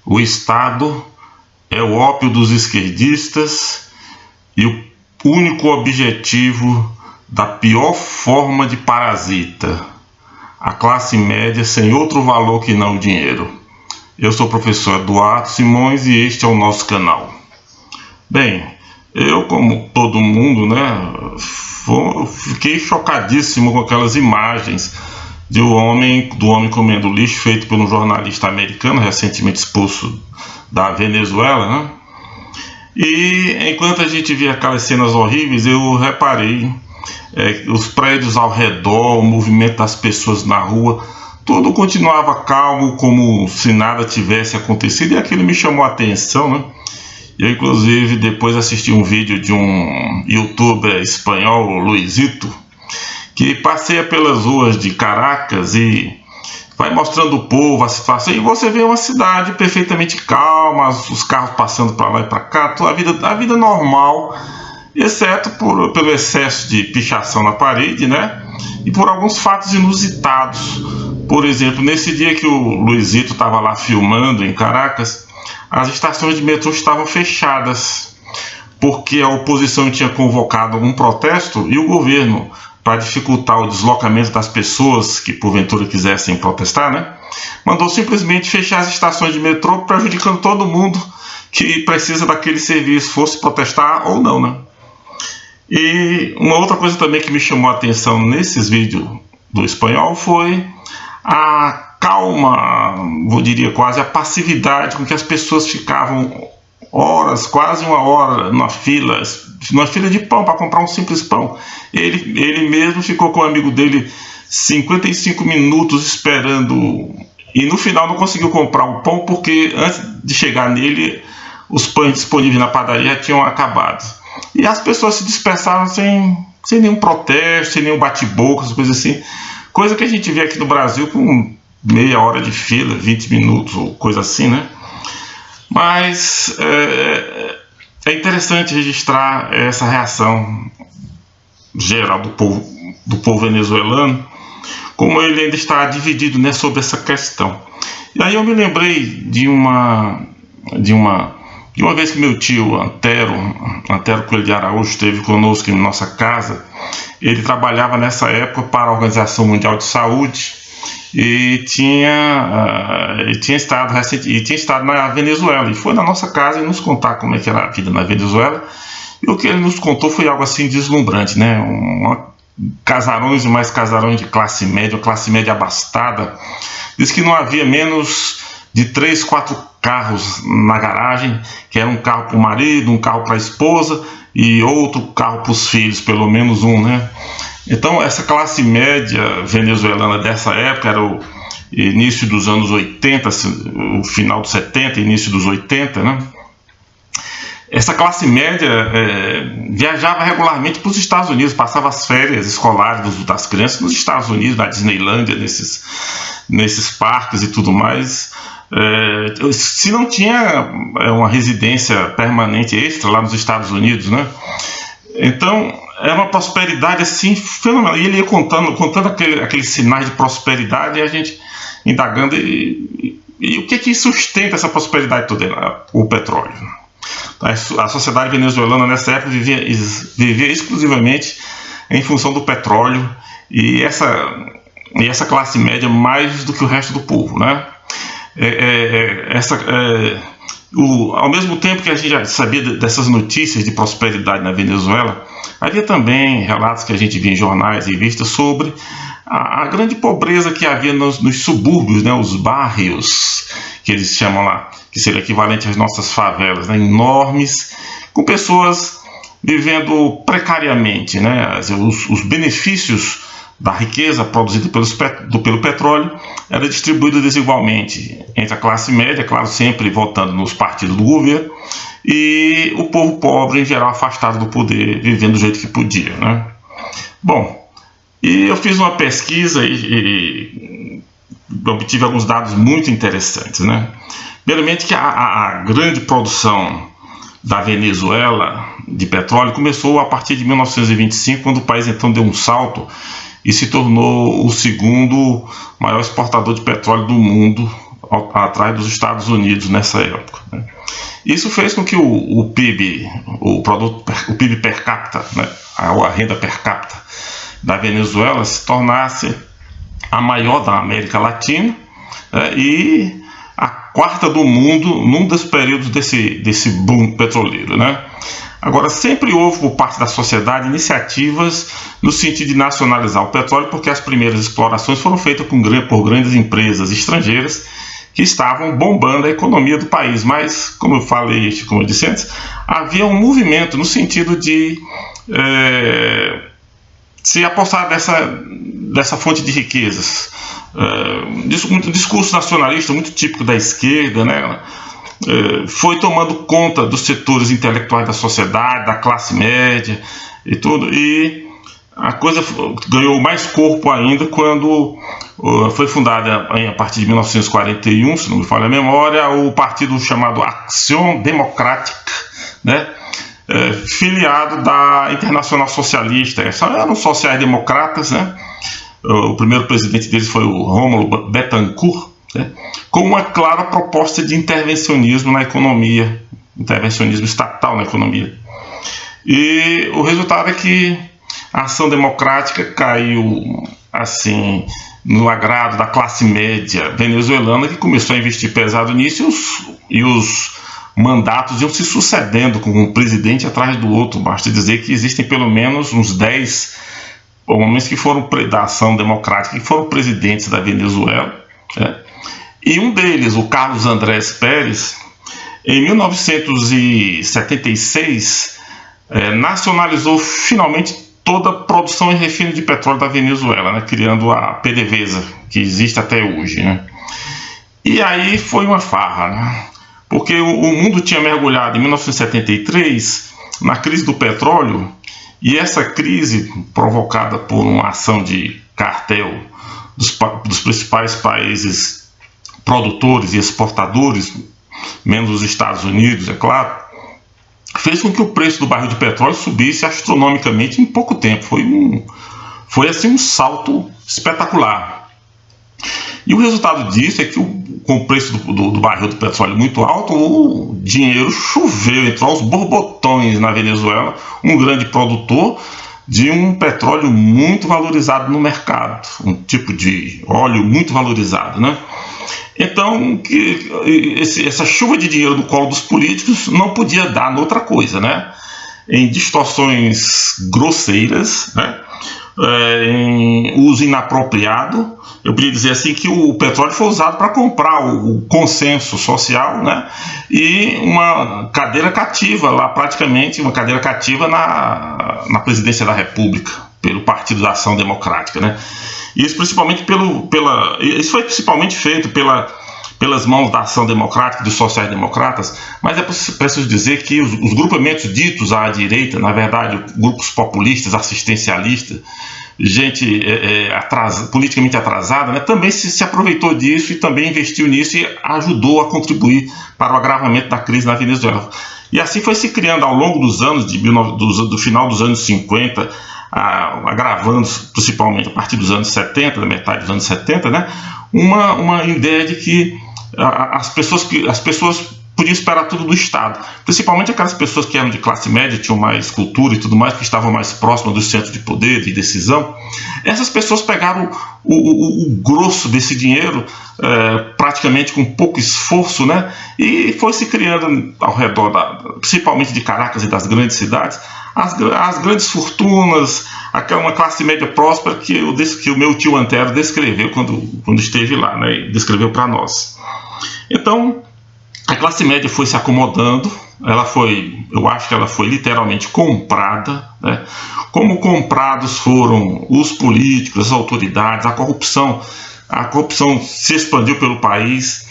O Estado é o ópio dos esquerdistas e o único objetivo da pior forma de parasita, a classe média sem outro valor que não o dinheiro. Eu sou o professor Eduardo Simões e este é o nosso canal. Bem, eu, como todo mundo, fiquei chocadíssimo com aquelas imagens do homem comendo lixo feito por um jornalista americano recentemente expulso da Venezuela, E enquanto a gente via aquelas cenas horríveis, eu reparei os prédios ao redor, o movimento das pessoas na rua, tudo continuava calmo, como se nada tivesse acontecido, e aquilo me chamou a atenção, Eu, inclusive, depois assisti um vídeo de um youtuber espanhol, o Luisito, que passeia pelas ruas de Caracas e vai mostrando o povo, a situação, e você vê uma cidade perfeitamente calma, os carros passando para lá e para cá, a vida normal, exceto pelo excesso de pichação na parede, e por alguns fatos inusitados. Por exemplo, nesse dia que o Luisito estava lá filmando em Caracas, as estações de metrô estavam fechadas, porque a oposição tinha convocado um protesto e o governo, para dificultar o deslocamento das pessoas que porventura quisessem protestar, mandou simplesmente fechar as estações de metrô, prejudicando todo mundo que precisa daquele serviço, fosse protestar ou não, E uma outra coisa também que me chamou a atenção nesses vídeos do espanhol foi a calma, eu diria quase a passividade com que as pessoas ficavam horas, quase uma hora, numa fila de pão para comprar um simples pão. Ele mesmo ficou com um amigo dele 55 minutos esperando, e no final não conseguiu comprar o pão porque antes de chegar nele os pães disponíveis na padaria tinham acabado. E as pessoas se dispersaram sem nenhum protesto, sem nenhum bate-boca, coisas assim. Coisa que a gente vê aqui no Brasil com meia hora de fila, 20 minutos ou coisa assim, Mas é interessante registrar essa reação geral do povo venezuelano, como ele ainda está dividido sobre essa questão. E aí eu me lembrei de uma vez que meu tio Antero Coelho de Araújo esteve conosco em nossa casa. Ele trabalhava nessa época para a Organização Mundial de Saúde e tinha estado na Venezuela, e foi na nossa casa e nos contar como é que era a vida na Venezuela. E o que ele nos contou foi algo assim deslumbrante, Casarões e mais casarões de classe média abastada. Diz que não havia menos de 3, 4 carros na garagem, que era um carro para o marido, um carro para a esposa e outro carro para os filhos, pelo menos um, Então essa classe média venezuelana dessa época, era o início dos anos 80, o final dos 70, início dos 80, Essa classe média viajava regularmente para os Estados Unidos, passava as férias escolares das crianças nos Estados Unidos, na Disneylândia, nesses parques e tudo mais. Se não tinha uma residência permanente extra lá nos Estados Unidos, Então era uma prosperidade assim fenomenal. E ele ia contando aqueles sinais de prosperidade, e a gente indagando, e o que sustenta essa prosperidade toda? O petróleo. A sociedade venezuelana nessa época vivia exclusivamente em função do petróleo, e essa classe média mais do que o resto do povo, Ao mesmo tempo que a gente já sabia dessas notícias de prosperidade na Venezuela, havia também relatos que a gente via em jornais e revistas sobre a grande pobreza que havia nos subúrbios, os barrios, que eles chamam lá, que seria equivalente às nossas favelas, enormes, com pessoas vivendo precariamente, Os benefícios da riqueza produzida pelo petróleo era distribuída desigualmente entre a classe média, claro, sempre votando nos partidos do governo, e o povo pobre, em geral, afastado do poder, vivendo do jeito que podia, Bom, e eu fiz uma pesquisa e obtive alguns dados muito interessantes, Primeiramente que a grande produção da Venezuela de petróleo começou a partir de 1925, quando o país então deu um salto e se tornou o segundo maior exportador de petróleo do mundo, atrás dos Estados Unidos nessa época, né? Isso fez com que o PIB, o PIB per capita, né, a renda per capita da Venezuela se tornasse a maior da América Latina, e a quarta do mundo num dos períodos desse boom petroleiro, né? Agora, sempre houve por parte da sociedade iniciativas no sentido de nacionalizar o petróleo, porque as primeiras explorações foram feitas por grandes empresas estrangeiras que estavam bombando a economia do país. Mas, como eu disse antes, havia um movimento no sentido de se apossar dessa fonte de riquezas. Um discurso nacionalista muito típico da esquerda, né? Foi tomando conta dos setores intelectuais da sociedade, da classe média e tudo, e a coisa ganhou mais corpo ainda quando foi fundada a partir de 1941, se não me falha a memória, o partido chamado Action Democrática, né? Filiado da Internacional Socialista. Eram sociais-democratas, né? O primeiro presidente deles foi o Rômulo Betancourt, né? Com uma clara proposta de intervencionismo na economia, intervencionismo estatal na economia. E o resultado é que a ação democrática caiu assim no agrado da classe média venezuelana, que começou a investir pesado nisso, e os mandatos iam se sucedendo com um presidente atrás do outro. Basta dizer que existem pelo menos uns 10 homens que foram da ação democrática, que foram presidentes da Venezuela, né? E um deles, o Carlos Andrés Pérez, em 1976, nacionalizou finalmente toda a produção e refino de petróleo da Venezuela, né? Criando a PDVSA, que existe até hoje, né? E aí foi uma farra, né? Porque o mundo tinha mergulhado em 1973 na crise do petróleo, e essa crise, provocada por uma ação de cartel dos principais países produtores e exportadores, menos os Estados Unidos, é claro, fez com que o preço do barril de petróleo subisse astronomicamente em pouco tempo. Foi assim um salto espetacular. E o resultado disso é que, com o preço do barril de petróleo muito alto, o dinheiro choveu, entrou aos borbotões na Venezuela, um grande produtor de um petróleo muito valorizado no mercado, um tipo de óleo muito valorizado, né? Então, essa chuva de dinheiro no colo dos políticos não podia dar noutra coisa, né? Em distorções grosseiras, né? Em uso inapropriado. Eu podia dizer assim que o petróleo foi usado para comprar o consenso social, né? E uma cadeira cativa lá, praticamente uma cadeira cativa na presidência da República, pelo Partido da Ação Democrática, né? Isso principalmente isso foi principalmente feito pelas mãos da Ação Democrática, dos sociais-democratas, mas é preciso dizer que os grupamentos ditos à direita, na verdade, grupos populistas, assistencialistas, gente politicamente atrasada, né, também se aproveitou disso e também investiu nisso e ajudou a contribuir para o agravamento da crise na Venezuela. E assim foi se criando ao longo dos anos, do final dos anos 50, agravando principalmente a partir dos anos 70, da metade dos anos 70, né, uma ideia de que as pessoas podiam esperar tudo do Estado, principalmente aquelas pessoas que eram de classe média, tinham mais cultura e tudo mais, que estavam mais próximas dos centros de poder, de decisão. Essas pessoas pegaram o grosso desse dinheiro, praticamente com pouco esforço, né? E foi se criando ao redor, principalmente de Caracas e das grandes cidades, as grandes fortunas, uma classe média próspera que o meu tio Antero descreveu quando esteve lá, né? E descreveu para nós. Então, a classe média foi se acomodando, eu acho que ela foi literalmente comprada, né? Como comprados foram os políticos, as autoridades, a corrupção se expandiu pelo país,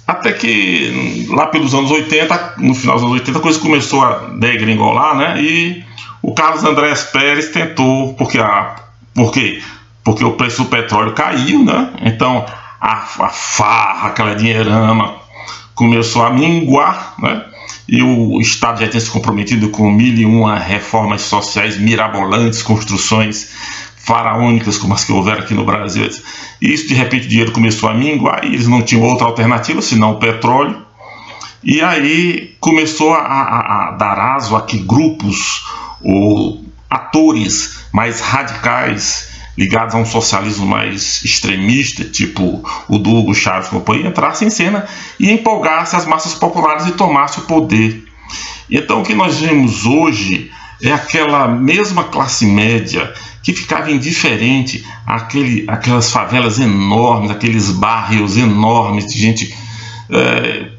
até que lá pelos anos 80, no final dos anos 80, a coisa começou a degringolar, né? E o Carlos Andrés Pérez tentou, porque o preço do petróleo caiu, né? Então a farra, aquela dinheirama, começou a minguar, né? E o Estado já tinha se comprometido com 1001 reformas sociais mirabolantes, construções faraônicas como as que houveram aqui no Brasil. E isso, de repente, o dinheiro começou a minguar e eles não tinham outra alternativa senão o petróleo. E aí começou a dar aso a que grupos ou atores mais radicais, ligados a um socialismo mais extremista, tipo o do Hugo Chávez e companhia, entrassem em cena e empolgasse as massas populares e tomasse o poder. Então o que nós vemos hoje é aquela mesma classe média que ficava indiferente àquelas favelas enormes, aqueles bairros enormes de gente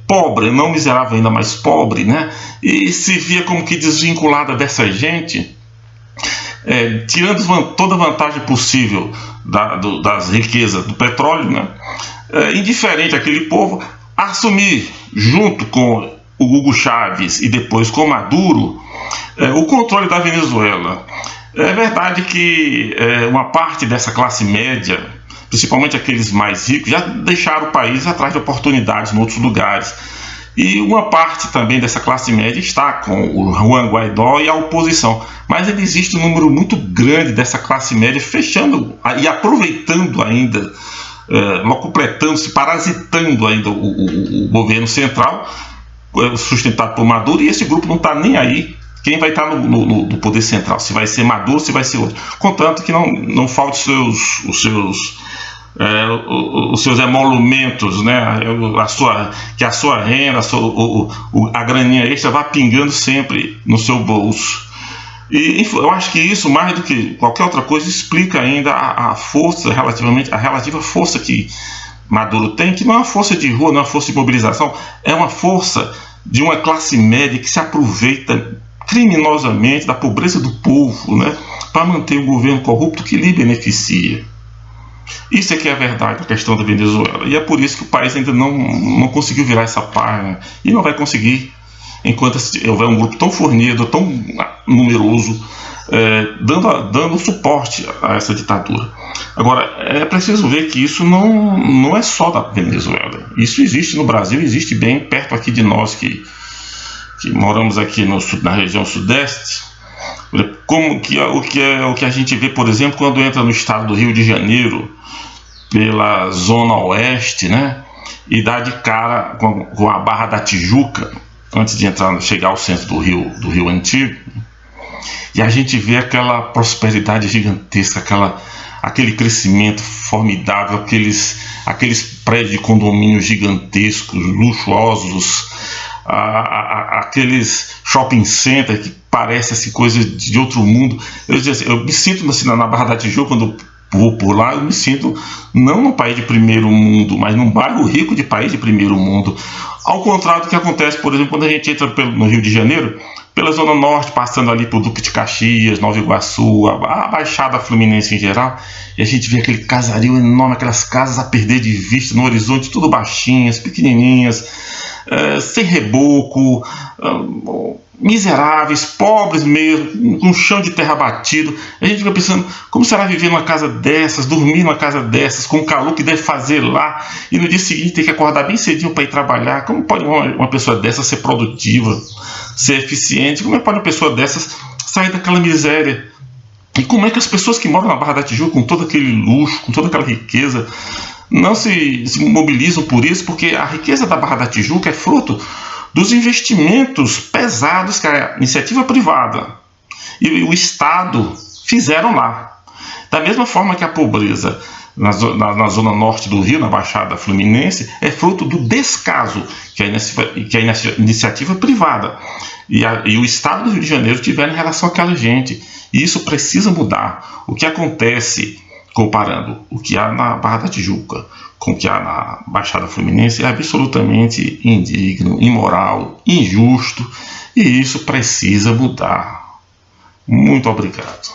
pobre, não miserável ainda, mas pobre, né? E se via como que desvinculada dessa gente, tirando toda a vantagem possível das riquezas do petróleo, né? Indiferente àquele povo, assumir junto com o Hugo Chávez e depois com Maduro o controle da Venezuela. É verdade que uma parte dessa classe média, principalmente aqueles mais ricos, já deixaram o país atrás de oportunidades em outros lugares. E uma parte também dessa classe média está com o Juan Guaidó e a oposição. Mas ainda existe um número muito grande dessa classe média fechando e aproveitando ainda, locupletando-se, parasitando ainda o governo central, sustentado por Maduro, e esse grupo não está nem aí quem vai estar no poder central, se vai ser Maduro, se vai ser outro. Contanto que não falte os seus emolumentos, né? Que a sua renda, a graninha extra vá pingando sempre no seu bolso. E eu acho que isso, mais do que qualquer outra coisa, explica ainda a força, a relativa força que Maduro tem, que não é uma força de rua, não é uma força de mobilização, é uma força de uma classe média que se aproveita criminosamente da pobreza do povo, né, para manter um governo corrupto que lhe beneficia. Isso é que é a verdade da questão da Venezuela. E é por isso que o país ainda não conseguiu virar essa página. E não vai conseguir enquanto houver um grupo tão fornido, tão numeroso, dando suporte a essa ditadura. Agora, é preciso ver que isso não é só da Venezuela. Isso existe no Brasil, existe bem perto aqui de nós que moramos aqui na região sudeste. Como o que a gente vê, por exemplo, quando entra no estado do Rio de Janeiro, pela zona oeste, né, e dá de cara com a Barra da Tijuca, antes de chegar ao centro do Rio Antigo, e a gente vê aquela prosperidade gigantesca, aquele crescimento formidável, aqueles prédios de condomínio gigantescos, luxuosos, aqueles shopping center que parece assim, coisa de outro mundo. Eu me sinto assim, na Barra da Tijuca, quando vou por lá, eu me sinto não num país de primeiro mundo, mas num bairro rico de país de primeiro mundo. Ao contrário do que acontece, por exemplo, quando a gente entra no Rio de Janeiro, pela Zona Norte, passando ali por Duque de Caxias, Nova Iguaçu, a Baixada Fluminense em geral, e a gente vê aquele casario enorme, aquelas casas a perder de vista no horizonte, tudo baixinhas, pequenininhas, sem reboco, miseráveis, pobres mesmo, com um chão de terra batido. A gente fica pensando, como será viver numa casa dessas, dormir numa casa dessas, com o calor que deve fazer lá, e no dia seguinte ter que acordar bem cedinho para ir trabalhar? Como pode uma pessoa dessas ser produtiva, ser eficiente? Como pode uma pessoa dessas sair daquela miséria? E como é que as pessoas que moram na Barra da Tijuca, com todo aquele luxo, com toda aquela riqueza, não se mobilizam por isso? Porque a riqueza da Barra da Tijuca é fruto dos investimentos pesados que a iniciativa privada e o Estado fizeram lá. Da mesma forma que a pobreza na zona norte do Rio, na Baixada Fluminense, é fruto do descaso que a iniciativa privada e o Estado do Rio de Janeiro tiveram em relação àquela gente. E isso precisa mudar. O que acontece, comparando o que há na Barra da Tijuca com o que há na Baixada Fluminense, é absolutamente indigno, imoral, injusto, e isso precisa mudar. Muito obrigado.